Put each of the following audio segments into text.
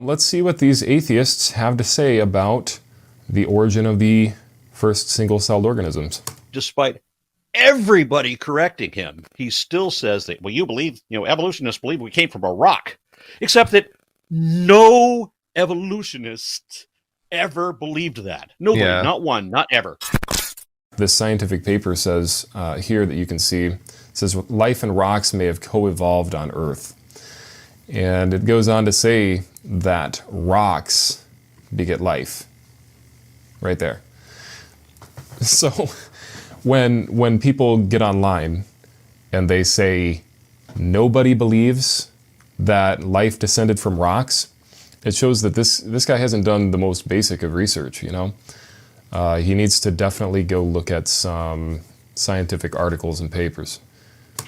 Let's see what these atheists have to say about the origin of the first single-celled organisms. Despite everybody correcting him, he still says that, well, evolutionists believe we came from a rock, except that no evolutionist ever believed that. Nobody, not one, not ever. This scientific paper says here that you can see, it says life and rocks may have co-evolved on Earth. And it goes on to say that rocks beget life. Right there. So when people get online and they say nobody believes that life descended from rocks, it shows that this guy hasn't done the most basic of research, you know? He needs to definitely go look at some scientific articles and papers.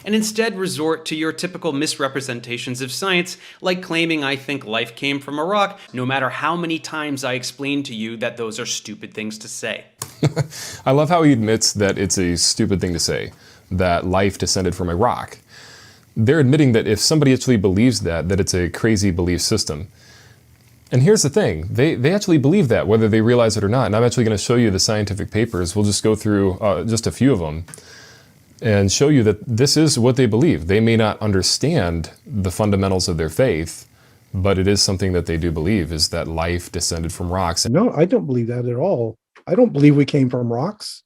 And instead resort to your typical misrepresentations of science, like claiming I think life came from a rock, no matter how many times I explain to you that those are stupid things to say. I love how he admits that it's a stupid thing to say, that life descended from a rock. They're admitting that if somebody actually believes that it's a crazy belief system. And here's the thing, they actually believe that, whether they realize it or not. And I'm actually going to show you the scientific papers. We'll just go through just a few of them and show you that this is what they believe. They may not understand the fundamentals of their faith, but it is something that they do believe, is that life descended from rocks. No, I don't believe that at all. I don't believe we came from rocks.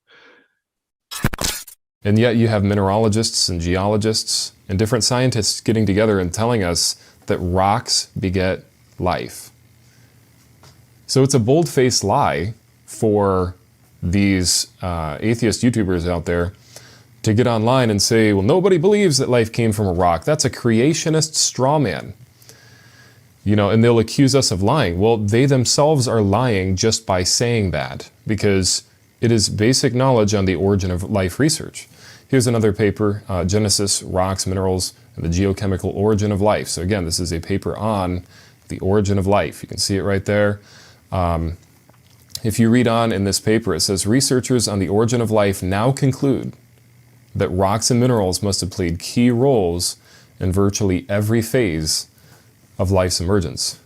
And yet you have mineralogists and geologists and different scientists getting together and telling us that rocks beget life. So it's a bold-faced lie for these atheist YouTubers out there to get online and say, well, nobody believes that life came from a rock. That's a creationist straw man. You know, and they'll accuse us of lying. Well, they themselves are lying just by saying that, because it is basic knowledge on the origin of life research. Here's another paper, Genesis, Rocks, Minerals, and the Geochemical Origin of Life. So again, this is a paper on the origin of life. You can see it right there. If you read on in this paper, it says, researchers on the origin of life now conclude that rocks and minerals must have played key roles in virtually every phase of life's emergence.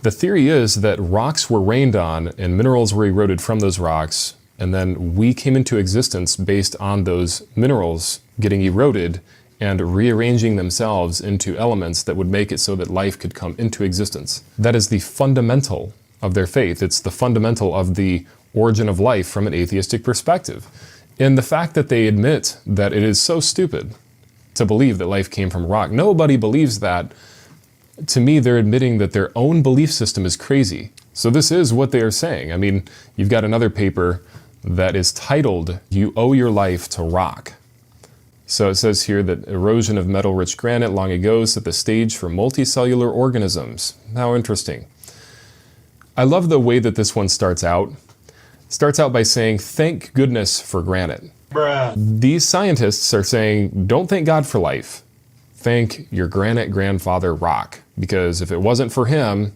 The theory is that rocks were rained on and minerals were eroded from those rocks, and then we came into existence based on those minerals getting eroded and rearranging themselves into elements that would make it so that life could come into existence. That is the fundamental of their faith. It's the fundamental of the origin of life from an atheistic perspective. And the fact that they admit that it is so stupid to believe that life came from a rock, nobody believes that. To me, they're admitting that their own belief system is crazy. So this is what they are saying. I mean, you've got another paper that is titled, You Owe Your Life to Rock. So it says here that erosion of metal-rich granite long ago set the stage for multicellular organisms. How interesting. I love the way that this one starts out. Starts out by saying, thank goodness for granite. Bruh. These scientists are saying, don't thank God for life. Thank your granite grandfather rock. Because if it wasn't for him,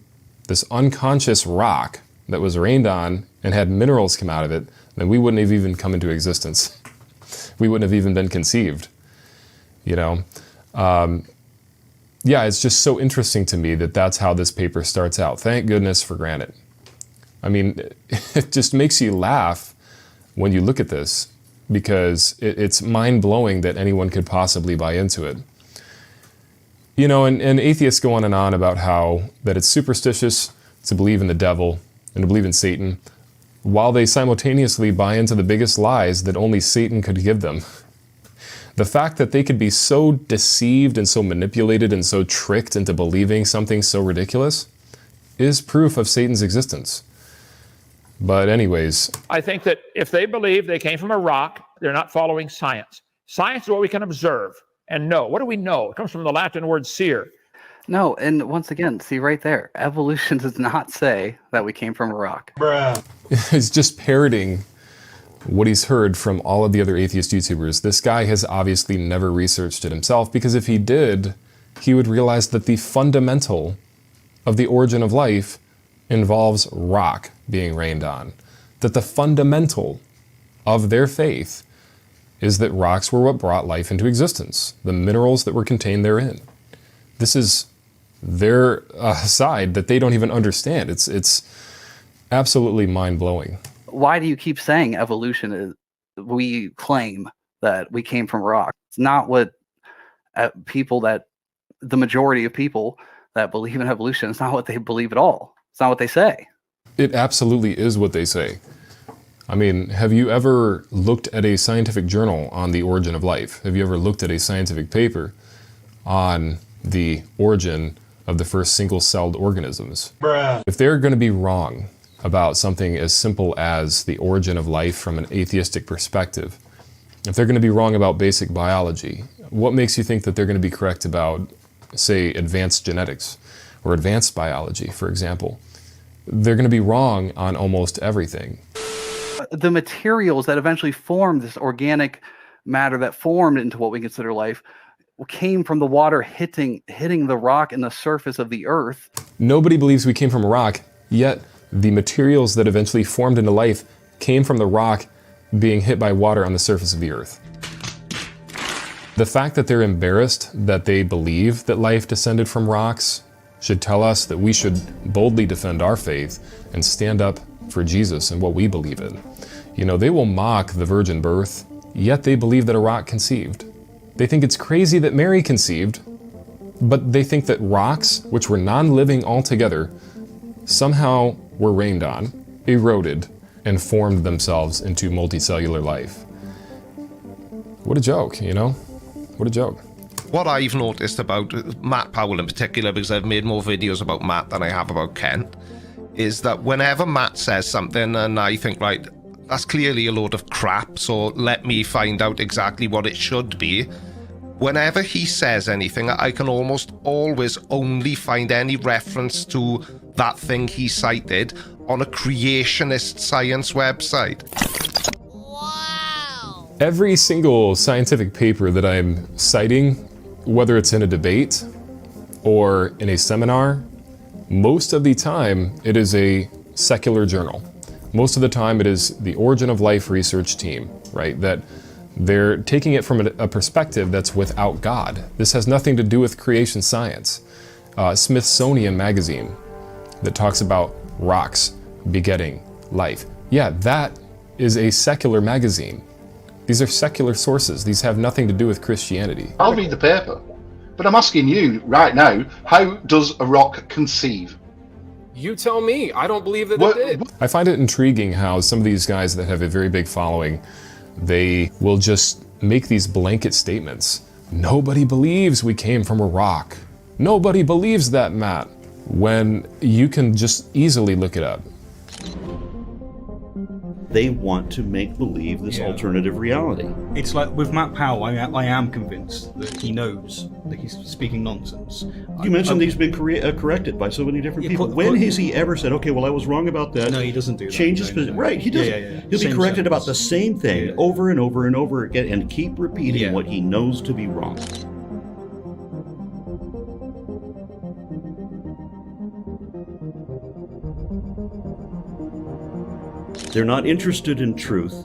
this unconscious rock that was rained on and had minerals come out of it, then we wouldn't have even come into existence. We wouldn't have even been conceived. You know? Yeah, it's just so interesting to me that that's how this paper starts out. Thank goodness for granite. I mean, it just makes you laugh when you look at this, because it's mind-blowing that anyone could possibly buy into it. You know, and atheists go on and on about how that it's superstitious to believe in the devil and to believe in Satan, while they simultaneously buy into the biggest lies that only Satan could give them. The fact that they could be so deceived and so manipulated and so tricked into believing something so ridiculous is proof of Satan's existence. But anyways, I think that if they believe they came from a rock, they're not following science. Science is what we can observe and know. What do we know? It comes from the Latin word seer. No, and once again, see right there, evolution does not say that we came from a rock. Bruh. He's just parroting what he's heard from all of the other atheist YouTubers. This guy has obviously never researched it himself, because if he did, he would realize that the fundamental of the origin of life involves rock being rained on. That the fundamental of their faith is that rocks were what brought life into existence, the minerals that were contained therein. This is their side that they don't even understand. It's absolutely mind-blowing. Why do you keep saying evolution is, we claim that we came from rock? It's not what the majority of people that believe in evolution, it's not what they believe at all. It's not what they say. It absolutely is what they say. I mean, have you ever looked at a scientific journal on the origin of life? Have you ever looked at a scientific paper on the origin of the first single-celled organisms? Bruh. If they're going to be wrong about something as simple as the origin of life from an atheistic perspective, if they're going to be wrong about basic biology, what makes you think that they're going to be correct about, say, advanced genetics or advanced biology, for example? They're going to be wrong on almost everything. The materials that eventually formed this organic matter that formed into what we consider life came from the water hitting the rock and the surface of the earth. Nobody believes we came from a rock, yet the materials that eventually formed into life came from the rock being hit by water on the surface of the earth. The fact that they're embarrassed that they believe that life descended from rocks should tell us that we should boldly defend our faith and stand up for Jesus and what we believe in. You know, they will mock the virgin birth, yet they believe that a rock conceived. They think it's crazy that Mary conceived, but they think that rocks, which were non-living altogether, somehow were rained on, eroded, and formed themselves into multicellular life. What a joke, you know? What a joke. What I've noticed about Matt Powell in particular, because I've made more videos about Matt than I have about Ken, is that whenever Matt says something and I think, right, that's clearly a load of crap, so let me find out exactly what it should be. Whenever he says anything, I can almost always only find any reference to that thing he cited on a creationist science website. Wow! Every single scientific paper that I'm citing, whether it's in a debate or in a seminar, most of the time it is a secular journal. Most of the time it is the Origin of Life research team, right? That they're taking it from a perspective that's without God. This has nothing to do with creation science. Smithsonian magazine that talks about rocks begetting life. Yeah, that is a secular magazine. These are secular sources. These have nothing to do with Christianity. I'll read the paper, but I'm asking you right now, how does a rock conceive? You tell me. I don't believe that it did. I find it intriguing how some of these guys that have a very big following, they will just make these blanket statements. Nobody believes we came from a rock. Nobody believes that, Matt. When you can just easily look it up. They want to make believe this alternative reality. It's like with Matt Powell, I am convinced that he knows that he's speaking nonsense. You mentioned he's been corrected by so many different people. When has he ever said, okay, well, I was wrong about that? No, he doesn't do that. Change his position. Right, he doesn't. Yeah. He'll Same be corrected sentence. about the same thing over and over and over again and keep repeating what he knows to be wrong. They're not interested in truth.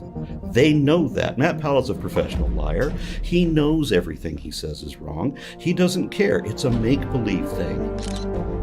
They know that. Matt Powell's a professional liar. He knows everything he says is wrong. He doesn't care. It's a make-believe thing.